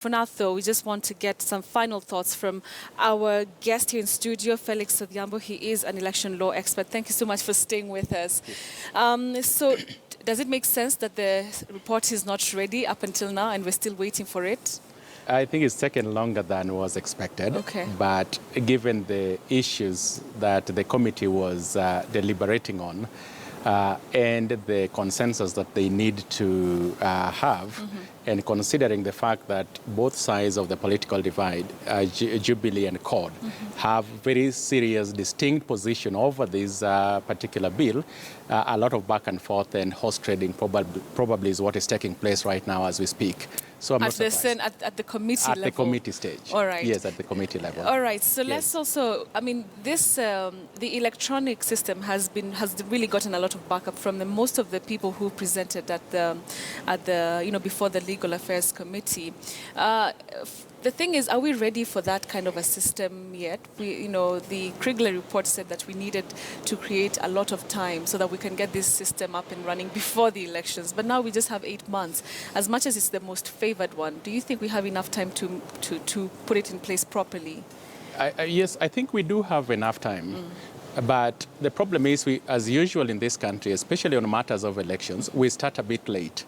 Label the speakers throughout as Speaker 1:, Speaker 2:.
Speaker 1: For now, though, we just want to get some final thoughts from our guest here in studio, Felix Odhiambo. He is an election law expert. Thank you so much for staying with us. Does it make sense that the report is not ready up until now and we're still waiting for it?
Speaker 2: I think it's taken longer than was expected.
Speaker 1: Okay.
Speaker 2: But given the issues that the committee was deliberating on, and the consensus that they need to have, and considering the fact that both sides of the political divide, Jubilee and CORD, have very serious, distinct position over this particular bill, a lot of back and forth and horse trading probably is what is taking place right now as we speak. So I'm not surprised.
Speaker 1: At the committee level?
Speaker 2: At the committee stage.
Speaker 1: All right.
Speaker 2: Yes, at the committee level.
Speaker 1: All right. So
Speaker 2: yes.
Speaker 1: Let's also, I mean, this, the electronic system has really gotten a lot of backup from most of the people who presented at the before the Legal Affairs Committee. The thing is, are we ready for that kind of a system yet? The Kriegler report said that we needed to create a lot of time so that we can get this system up and running before the elections. But now we just have 8 months. As much as it's the most favored one, do you think we have enough time to put it in place properly?
Speaker 2: Yes, I think we do have enough time. But the problem is, as usual in this country, especially on matters of elections, we start a bit late.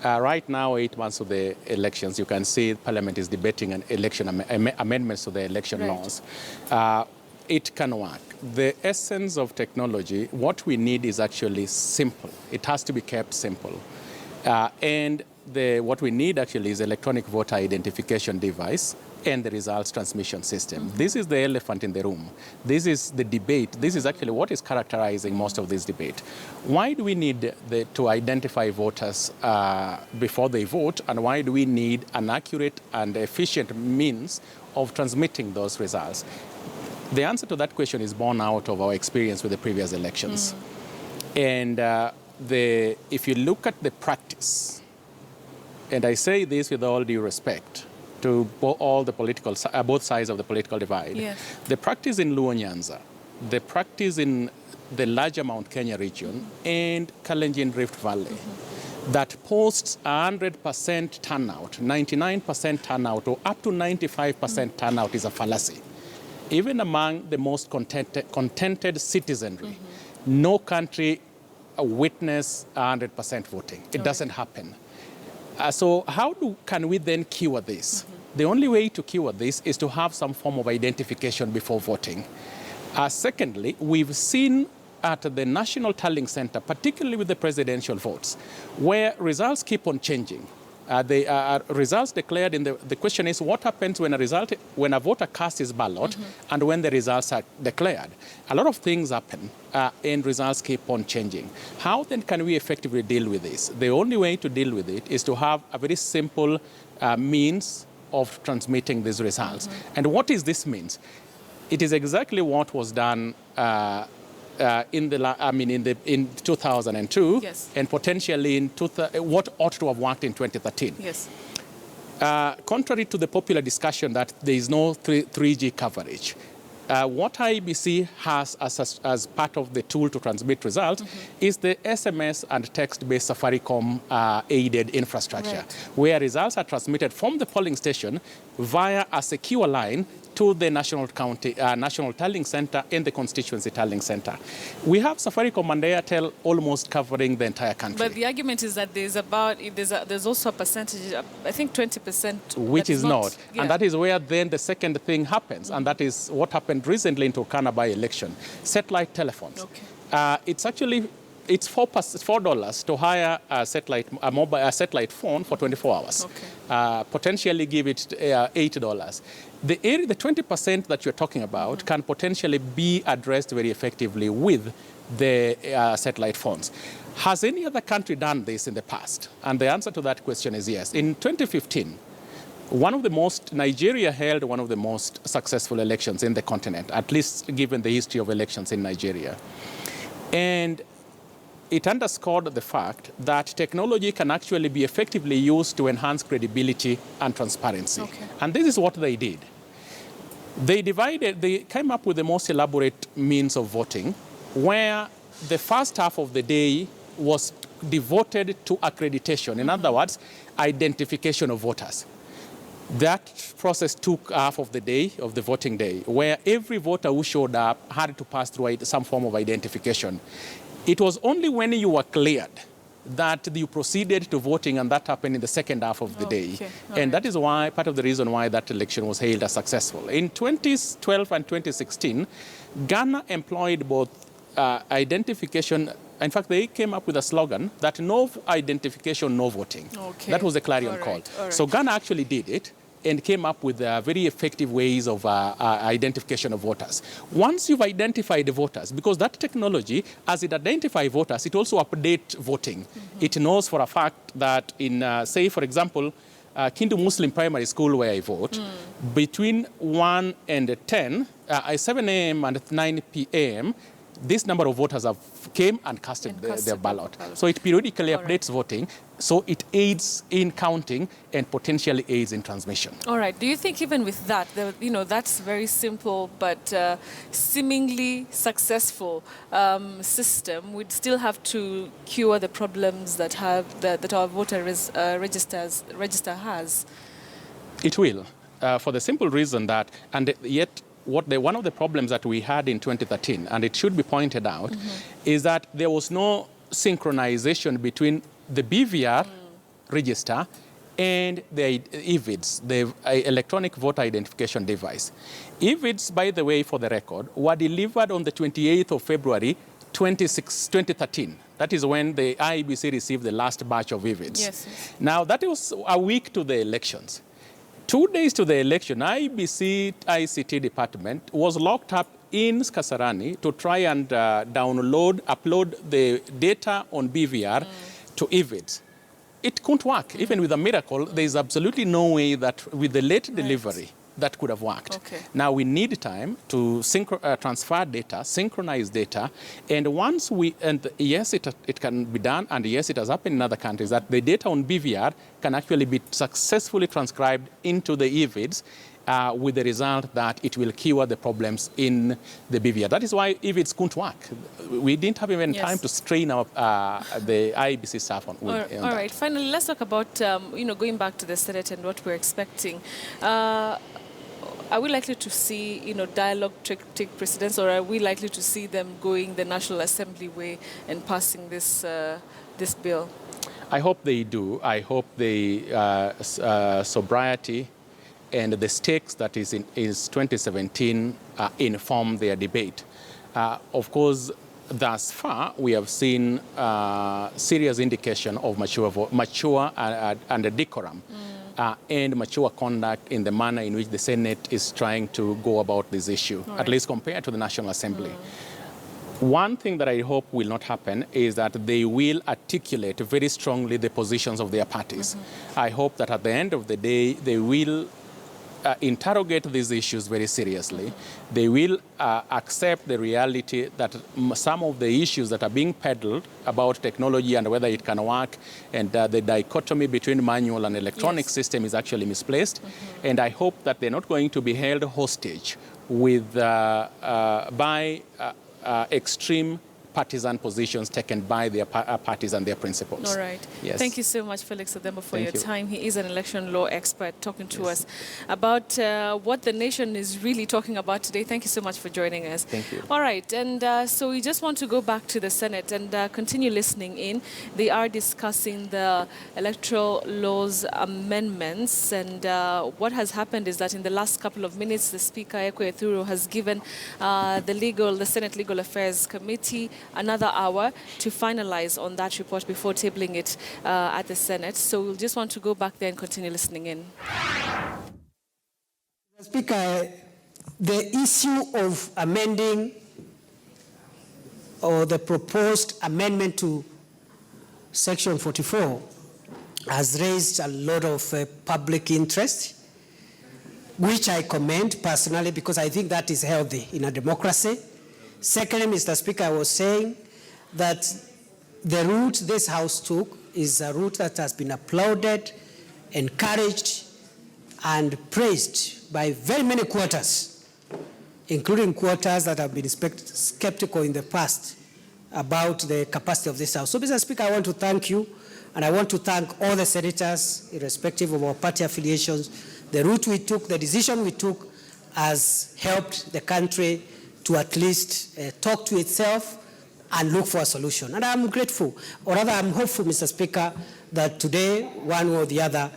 Speaker 2: Right now, 8 months of the elections, you can see Parliament is debating an election amendments to the election laws. It can work. The essence of technology, what we need is actually simple. It has to be kept simple. What we need actually is electronic voter identification device and the results transmission system. This is the elephant in the room. This is the debate. This is actually what is characterizing most of this debate. Why do we need to identify voters before they vote, and why do we need an accurate and efficient means of transmitting those results? The answer to that question is born out of our experience with the previous elections. And if you look at the practice, and I say this with all due respect to both sides of the political divide, yes. The practice in Luo Nyanza, the practice in the larger Mount Kenya region and Kalenjin Rift Valley, that posts 100% turnout, 99% turnout, or up to 95% turnout is a fallacy. Even among the most contented citizenry, no country witness 100% voting. It doesn't happen. So how can we then cure this? The only way to cure this is to have some form of identification before voting. Secondly, we've seen at the National Tallying Center, particularly with the presidential votes, where results keep on changing. They are results declared in the question is what happens when a voter casts his ballot and when the results are declared. A lot of things happen and results keep on changing. How then can we effectively deal with this? The only way to deal with it is to have a very simple means of transmitting these results. And what is this means? It is exactly what was done in 2002, yes. And potentially in what ought to have worked in 2013.
Speaker 1: Yes.
Speaker 2: Contrary to the popular discussion that there is no 3G coverage, what IEBC has as part of the tool to transmit results is the SMS and text-based Safaricom aided infrastructure, where results are transmitted from the polling station via a secure line to the National Tallying Center and the Constituency Tallying Center. We have Safaricom and Airtel almost covering the entire country.
Speaker 1: But the argument is that there's also a percentage, I think 20%.
Speaker 2: Which is not. Yeah. And that is where then the second thing happens. And that is what happened recently in Turkana by-election. Satellite telephones. Okay. It's $4 to hire a satellite phone for 24 hours. Okay. Potentially give it $8. The 20% that you're talking about can potentially be addressed very effectively with the satellite phones. Has any other country done this in the past? And the answer to that question is yes. In 2015, Nigeria held one of the most successful elections in the continent, at least given the history of elections in Nigeria. And it underscored the fact that technology can actually be effectively used to enhance credibility and transparency. Okay. And this is what they did. They came up with the most elaborate means of voting, where the first half of the day was devoted to accreditation. In other words, identification of voters. That process took half of the day, of the voting day, where every voter who showed up had to pass through some form of identification. It was only when you were cleared that you proceeded to voting, and that happened in the second half of the day. And that is why, part of the reason why that election was hailed as successful. In 2012 and 2016, Ghana employed both identification. In fact, they came up with a slogan that no identification, no voting. That was the clarion call. So Ghana actually did it and came up with very effective ways of identification of voters. Once you've identified the voters, because that technology, as it identifies voters, it also updates voting. It knows for a fact that in, say, for example, Kindu Muslim Primary School where I vote, between 1 and 10, 7 a.m. and 9 p.m., this number of voters have came and casted their ballot. So it periodically updates voting, so it aids in counting and potentially aids in transmission.
Speaker 1: All right. Do you think even with that, that's very simple but seemingly successful system, we'd still have to cure the problems that our voter register has?
Speaker 2: It will, for the simple reason that, and yet, one of the problems that we had in 2013, and it should be pointed out, is that there was no synchronization between the BVR register and the EVIDs, the electronic voter identification device. EVIDs, by the way, for the record, were delivered on the 28th of February 2013. That is when the IEBC received the last batch of EVIDs.
Speaker 1: Yes.
Speaker 2: Now, that was a week to the elections. 2 days to the election, IBC ICT department was locked up in Kasarani to try and upload the data on BVR to EVIDs. It couldn't work. Even with a miracle, there is absolutely no way that with the late delivery, that could have worked. Now we need time to transfer data, synchronize data, and once yes, it can be done, and yes, it has happened in other countries, that the data on BVR can actually be successfully transcribed into the EVIDs with the result that it will cure the problems in the BVR. That is why EVIDs couldn't work. We didn't have even time to train the IBC staff on that.
Speaker 1: All right. Finally, let's talk about going back to the Senate and what we're expecting. Are we likely to see, dialogue take precedence, or are we likely to see them going the National Assembly way and passing this bill?
Speaker 2: I hope they do. I hope the sobriety and the stakes that is 2017 inform their debate. Of course, thus far, we have seen serious indication of mature and decorum. And mature conduct in the manner in which the Senate is trying to go about this issue, at least compared to the National Assembly. One thing that I hope will not happen is that they will articulate very strongly the positions of their parties. I hope that at the end of the day, they will interrogate these issues very seriously. They will accept the reality that some of the issues that are being peddled about technology and whether it can work, and the dichotomy between manual and electronic system is actually misplaced. And I hope that they're not going to be held hostage with by extreme partisan positions taken by their parties and their principles.
Speaker 1: All right.
Speaker 2: Yes.
Speaker 1: Thank you so much, Felix Ademba, for your time. He is an election law expert talking to us about what the nation is really talking about today. Thank you so much for joining us.
Speaker 2: Thank you.
Speaker 1: All right. And so we just want to go back to the Senate and continue listening in. They are discussing the electoral laws amendments. And what has happened is that in the last couple of minutes, the Speaker, Ekwe Ethuru, has given the Senate Legal Affairs Committee another hour to finalize on that report before tabling it at the Senate. So we'll just want to go back there and continue listening in.
Speaker 3: Speaker, the issue of amending or the proposed amendment to Section 44 has raised a lot of public interest, which I commend personally because I think that is healthy in a democracy. Secondly, Mr. Speaker, I was saying that the route this House took is a route that has been applauded, encouraged, and praised by very many quarters, including quarters that have been skeptical in the past about the capacity of this House. So, Mr. Speaker, I want to thank you, and I want to thank all the senators, irrespective of our party affiliations, the route we took, the decision we took has helped the country to at least talk to itself and look for a solution. And I'm grateful, or rather I'm hopeful, Mr. Speaker, that today, one way or the other,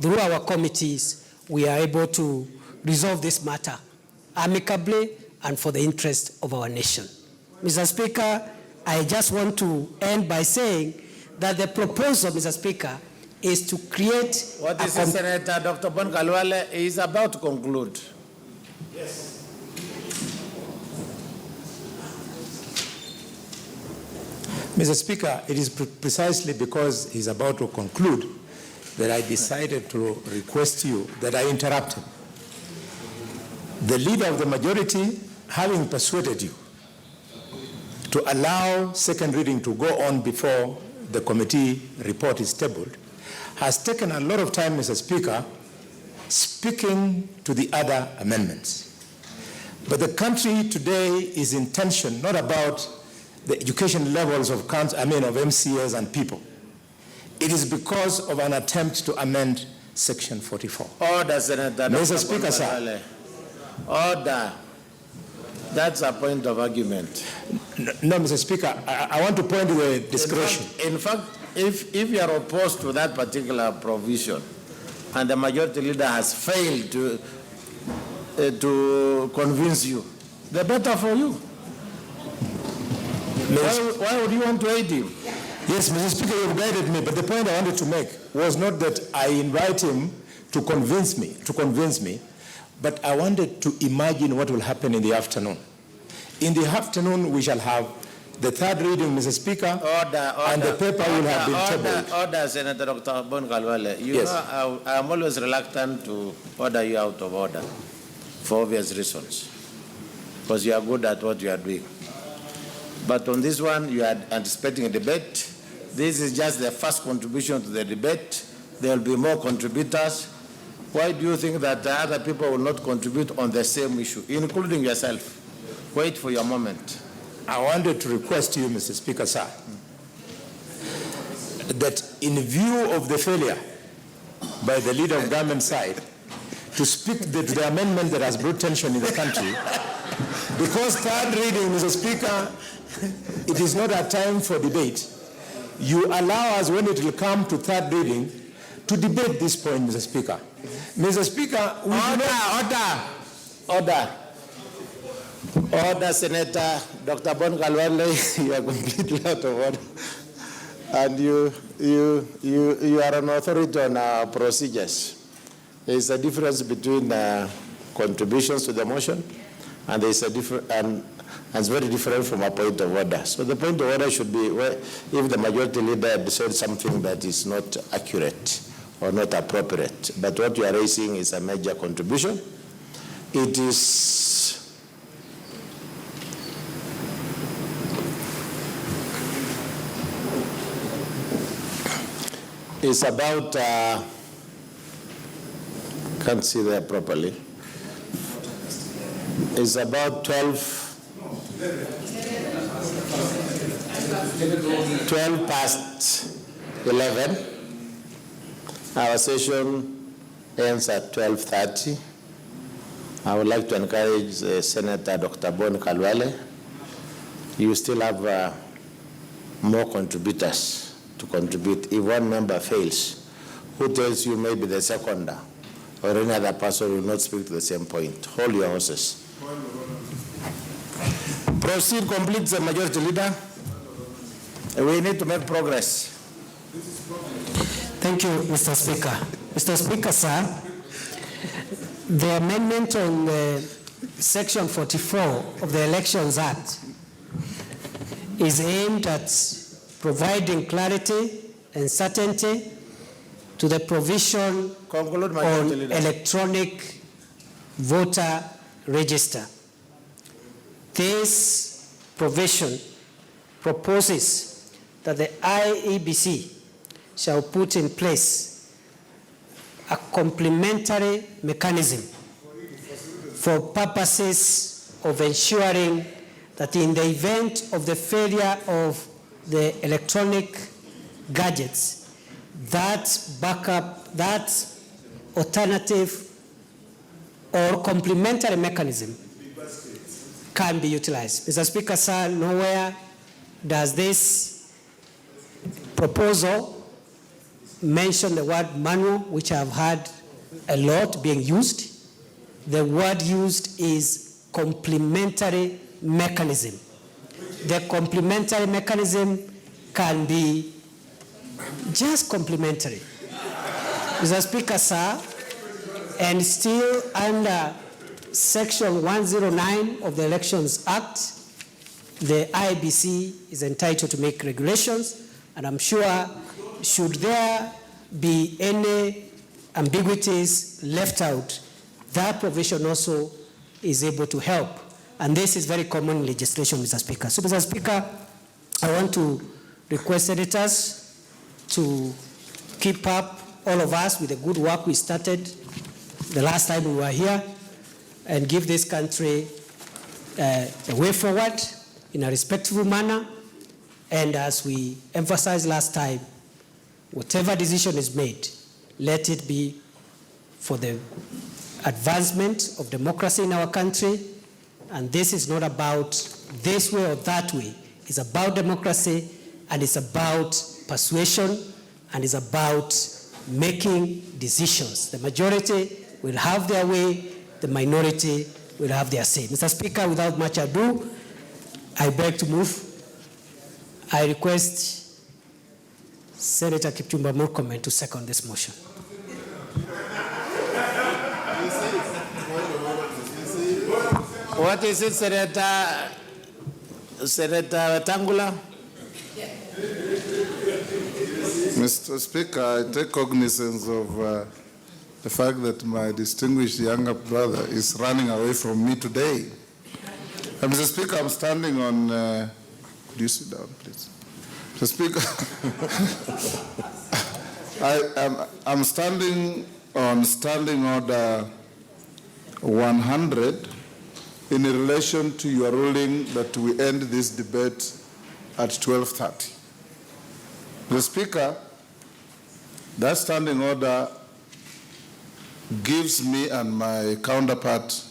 Speaker 3: through our committees, we are able to resolve this matter amicably and for the interest of our nation. Mr. Speaker, I just want to end by saying that the proposal, Mr. Speaker, is to create...
Speaker 4: What is it, Senator Dr. Bon Kalwale is about to conclude.
Speaker 5: Yes. Mr. Speaker, it is precisely because he's about to conclude that I decided to request you that I interrupt him. The leader of the majority, having persuaded you to allow second reading to go on before the committee report is tabled, has taken a lot of time, Mr. Speaker, speaking to the other amendments. But the country today is in tension, not about the education levels of MCAs and people. It is because of an attempt to amend Section 44.
Speaker 4: Order, Senator.
Speaker 5: Mr. Speaker, sir.
Speaker 4: Order. That's a point of argument.
Speaker 5: No, Mr. Speaker, I want to point to the discretion.
Speaker 4: In fact, if you are opposed to that particular provision, and the majority leader has failed to convince you, the better for you. Why would you want to aid him?
Speaker 5: Yes, Mr. Speaker, you've guided me, but the point I wanted to make was not that I invite him to convince me, but I wanted to imagine what will happen in the afternoon. In the afternoon, we shall have the third reading, Mr. Speaker, and the paper will have been tabled.
Speaker 4: Order, Senator Dr. Bon Kalwale.
Speaker 5: Yes.
Speaker 4: Know, I'm always reluctant to order you out of order for obvious reasons, because you are good at what you are doing. But on this one, you are anticipating a debate. This is just the first contribution to the debate. There will be more contributors. Why do you think that the other people will not contribute on the same issue, including yourself? Wait for your moment.
Speaker 5: I wanted to request you, Mr. Speaker, sir, that in view of the failure by the leader of government side to speak to the amendment that has brought tension in the country, because third reading, Mr. Speaker, it is not a time for debate. You allow us, when it will come to third reading, to debate this point, Mr. Speaker. Mr. Speaker,
Speaker 4: Order, Senator Dr. Bon Kalwale, you are completely out of order. And you are an authority on our procedures. There is a difference between contributions to the motion, and there is a difference, and it's very different from a point of order. So the point of order should be if the majority leader decides something that is not accurate or not appropriate. But what you are raising is a major contribution. It is about, can't see there properly. It's about 12 past 11. Our session ends at 12:30. I would like to encourage Senator Dr. Bon Kalwale. You still have more contributors to contribute. If one member fails, who tells you maybe the second or any other person will not speak to the same point? Hold your horses. Proceed, complete the majority leader. We need to make progress.
Speaker 3: Thank you, Mr. Speaker. Mr. Speaker, sir, the amendment on Section 44 of the Elections Act is aimed at providing clarity and certainty to the provision on electronic voter register. This provision proposes that the IEBC shall put in place a complementary mechanism for purposes of ensuring that in the event of the failure of the electronic gadgets, that backup, that alternative or complementary mechanism can be utilized. Mr. Speaker, sir, nowhere does this proposal mention the word manual, which I've heard a lot being used. The word used is complementary mechanism. The complementary mechanism can be just complementary. Mr. Speaker, sir, and still under Section 109 of the Elections Act, the IEBC is entitled to make regulations, and I'm sure should there be any ambiguities left out, that provision also is able to help. And this is very common in legislation, Mr. Speaker. So, Mr. Speaker, I want to request senators to keep up, all of us, with the good work we started the last time we were here, and give this country a way forward in a respectful manner. And as we emphasized last time, whatever decision is made, let it be for the advancement of democracy in our country. And this is not about this way or that way. It's about democracy, and it's about persuasion, and it's about making decisions. The majority will have their way, the minority will have their say. Mr. Speaker, without much ado, I beg to move. I request Senator Kipchumba Murkomen to second this motion.
Speaker 4: What is it, Senator Tangula?
Speaker 6: Mr. Speaker, I take cognizance of the fact that my distinguished younger brother is running away from me today. Mr. Speaker, I'm standing on... do you sit down, please? Mr. Speaker, I'm standing on Standing Order 100 in relation to your ruling that we end this debate at 12:30. Mr. Speaker, that standing order gives me and my counterpart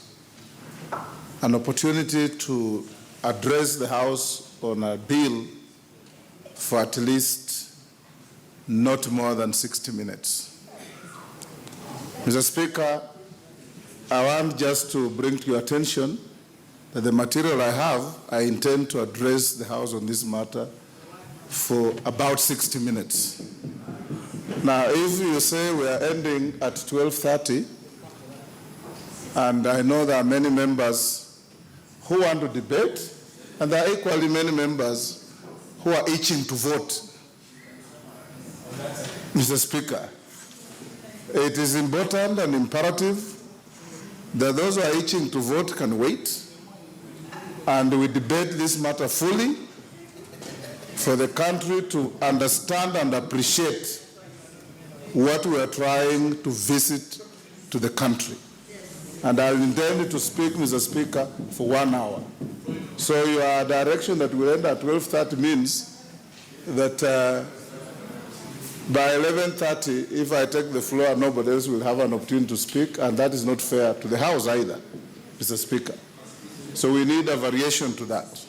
Speaker 6: an opportunity to address the House on a bill for at least not more than 60 minutes. Mr. Speaker, I want just to bring to your attention that the material I have, I intend to address the House on this matter for about 60 minutes. Now, if you say we are ending at 12:30, and I know there are many members who want to debate, and there are equally many members who are itching to vote. Mr. Speaker, it is important and imperative that those who are itching to vote can wait, and we debate this matter fully for the country to understand and appreciate what we are trying to visit to the country. And I intend to speak, Mr. Speaker, for 1 hour. So your direction that we end at 12:30 means that by 11:30, if I take the floor, nobody else will have an opportunity to speak, and that is not fair to the House either, Mr. Speaker. So we need a variation to that.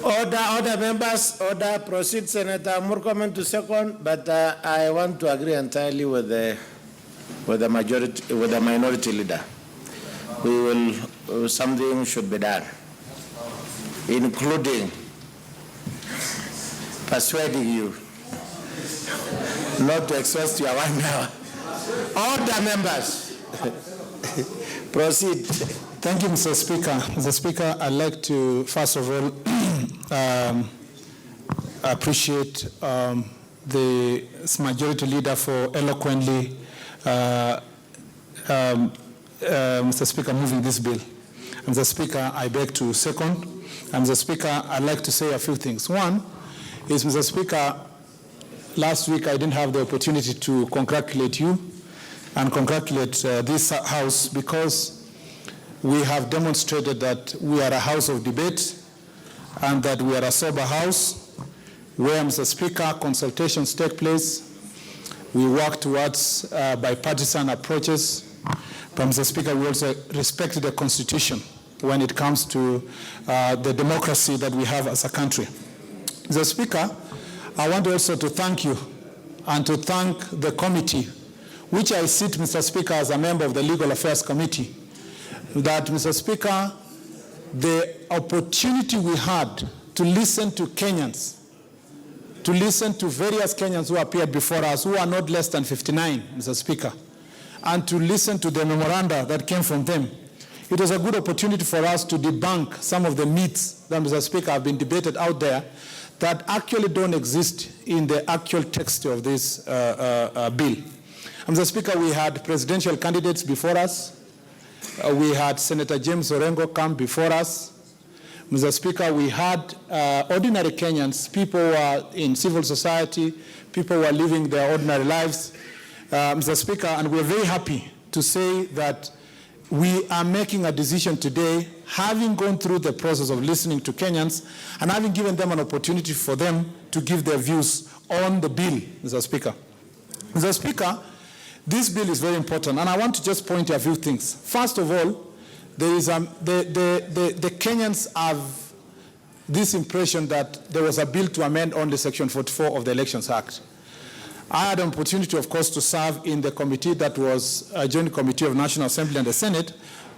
Speaker 4: Order, members, order. Proceed, Senator Murkomen to second, but I want to agree entirely with the minority leader. Something should be done, including persuading you not to exhaust your 1 hour. Order, members. Proceed.
Speaker 7: Thank you, Mr. Speaker. Mr. Speaker, I'd like to, first of all, appreciate the majority leader for eloquently, Mr. Speaker, moving this bill. Mr. Speaker, I beg to second. Mr. Speaker, I'd like to say a few things. One is, Mr. Speaker, last week I didn't have the opportunity to congratulate you and congratulate this House, because we have demonstrated that we are a house of debate and that we are a sober house where, Mr. Speaker, consultations take place. We work towards bipartisan approaches. But Mr. Speaker, we also respect the Constitution when it comes to the democracy that we have as a country. Mr. Speaker, I want also to thank you and to thank the committee, which I sit, Mr. Speaker, as a member of the Legal Affairs Committee, that, Mr. Speaker, the opportunity we had to listen to Kenyans, to listen to various Kenyans who appeared before us, who are not less than 59, Mr. Speaker, and to listen to the memoranda that came from them. It was a good opportunity for us to debunk some of the myths that, Mr. Speaker, have been debated out there that actually don't exist in the actual text of this bill. Mr. Speaker, we had presidential candidates before us. We had Senator James Orengo come before us. Mr. Speaker, we had ordinary Kenyans, people who are in civil society, people who are living their ordinary lives. Mr. Speaker, and we're very happy to say that we are making a decision today, having gone through the process of listening to Kenyans and having given them an opportunity for them to give their views on the bill, Mr. Speaker. Mr. Speaker, this bill is very important, and I want to just point to a few things. First of all, there is the Kenyans have this impression that there was a bill to amend only Section 44 of the Elections Act. I had an opportunity, of course, to serve in the committee that was a joint committee of National Assembly and the Senate,